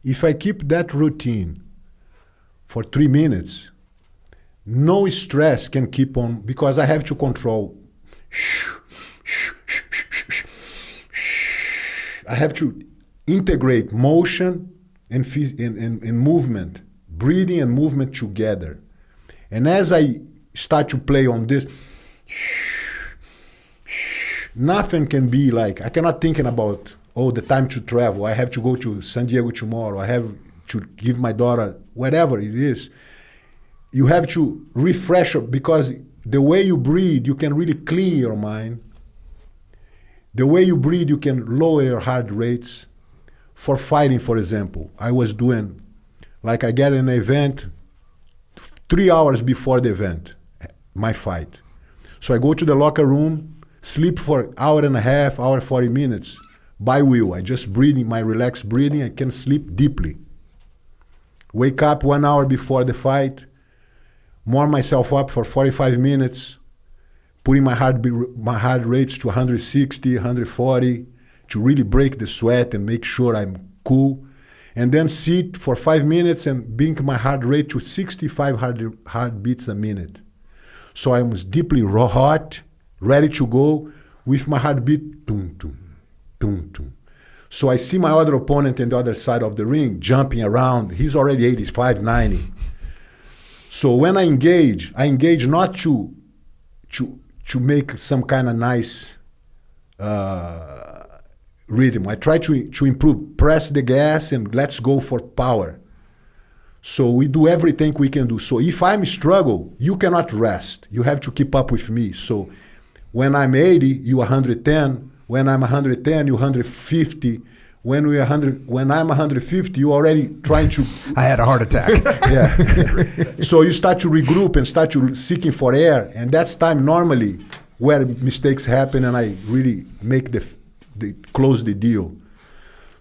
If I keep that routine for 3 minutes, no stress can keep on, because I have to control. I have to integrate motion and movement, breathing and movement together. And as I start to play on this, nothing can be like, I cannot thinking about, oh, the time to travel. I have to go to San Diego tomorrow. I have to give my daughter, whatever it is. You have to refresh, because the way you breathe, you can really clean your mind. The way you breathe, you can lower your heart rates. For fighting, for example, I was doing, like I get an event 3 hours before the event, my fight. So I go to the locker room, sleep for an hour and a half, hour 40 minutes, by will. I just breathing, my relaxed breathing, I can sleep deeply. Wake up 1 hour before the fight, warm myself up for 45 minutes, putting my heart rates to 160, 140, to really break the sweat and make sure I'm cool. And then sit for 5 minutes and bring my heart rate to 65 heartbeats a minute. So I was deeply hot, ready to go, with my heartbeat, tum, tum, tum, tum. So I see my other opponent on the other side of the ring jumping around. He's already 85, 90. So when I engage not to make some kind of nice rhythm. I try to improve, press the gas and let's go for power. So we do everything we can do. So if I'm struggle, you cannot rest. You have to keep up with me. So when I'm 80, you 110. When I'm 110, you 150. When I'm 150, you already trying to... I had a heart attack. Yeah. So you start to regroup and start to seeking for air. And that's time normally where mistakes happen and I really make close the deal.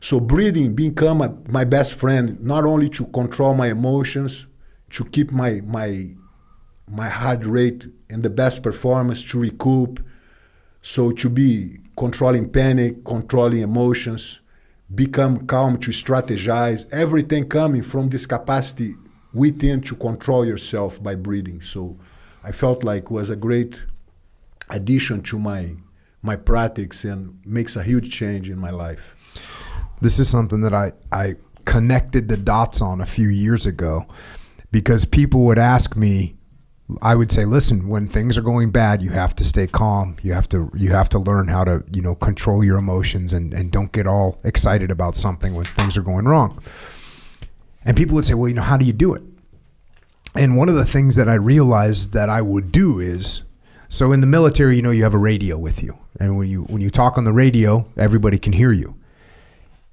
So breathing become my best friend, not only to control my emotions, to keep my heart rate in the best performance, to recoup, so to be controlling panic, controlling emotions, become calm, to strategize, everything coming from this capacity within to control yourself by breathing. So I felt like it was a great addition to my practice and makes a huge change in my life. This is something that I connected the dots on a few years ago, because people would ask me, I would say, listen, when things are going bad, you have to stay calm. You have to learn how to, control your emotions and don't get all excited about something when things are going wrong. And people would say, well, how do you do it? And one of the things that I realized that I would do is, so in the military, you have a radio with you. And when you talk on the radio, everybody can hear you.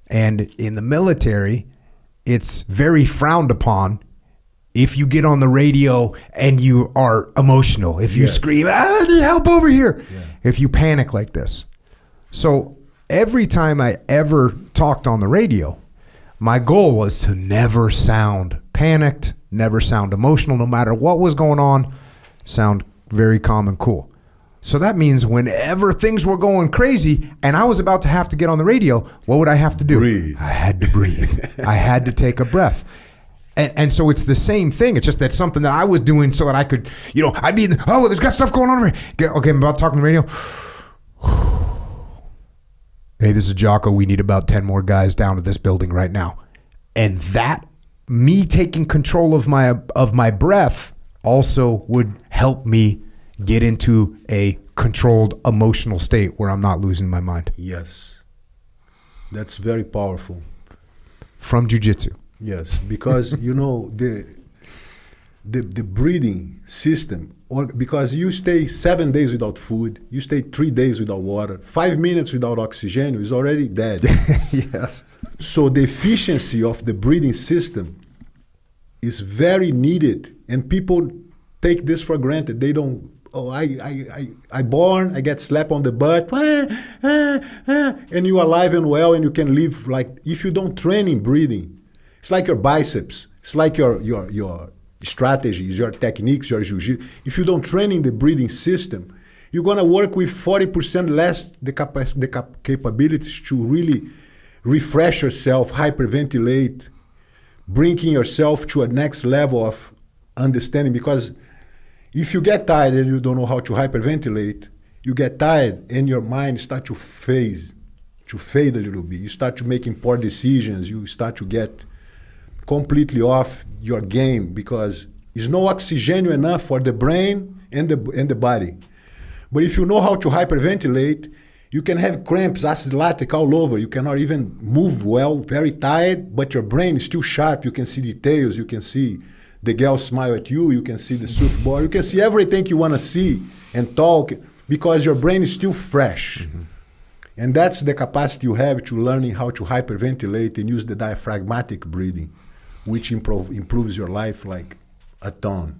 And in the military, it's very frowned upon if you get on the radio and you are emotional, if you scream, help over here, if you panic like this. So every time I ever talked on the radio, my goal was to never sound panicked, never sound emotional, no matter what was going on, sound very calm and cool. So that means whenever things were going crazy and I was about to have to get on the radio, what would I have to do? Breathe. I had to breathe. I had to take a breath. And so it's the same thing. It's just that something that I was doing so that I could, I'd be there's got stuff going on over here. Okay, I'm about to talk on the radio. Hey, this is Jocko. We need about 10 more guys down to this building right now. And that, me taking control of my breath also would help me get into a controlled emotional state where I'm not losing my mind. Yes. That's very powerful. From jiu-jitsu. Yes, because the breathing system, or because you stay 7 days without food, you stay 3 days without water, 5 minutes without oxygen is already dead. Yes. So the efficiency of the breathing system is very needed, and people take this for granted. They don't. Oh, I born, I get slapped on the butt, and you are alive and well, and you can live like, if you don't train in breathing. It's like your biceps. It's like your strategies, your techniques, your jiu-jitsu. If you don't train in the breathing system, you're going to work with 40% less the capabilities to really refresh yourself, hyperventilate, bringing yourself to a next level of understanding. Because if you get tired and you don't know how to hyperventilate, you get tired and your mind starts to fade a little bit. You start to making poor decisions. You start to get completely off your game because there's no oxygen enough for the brain and the body. But if you know how to hyperventilate, you can have cramps, acid lactic all over. You cannot even move well, very tired, but your brain is still sharp. You can see details. You can see the girl smile at you. You can see the surfboard. You can see everything you want to see and talk because your brain is still fresh. Mm-hmm. And that's the capacity you have to learning how to hyperventilate and use the diaphragmatic breathing, which improves your life like a ton.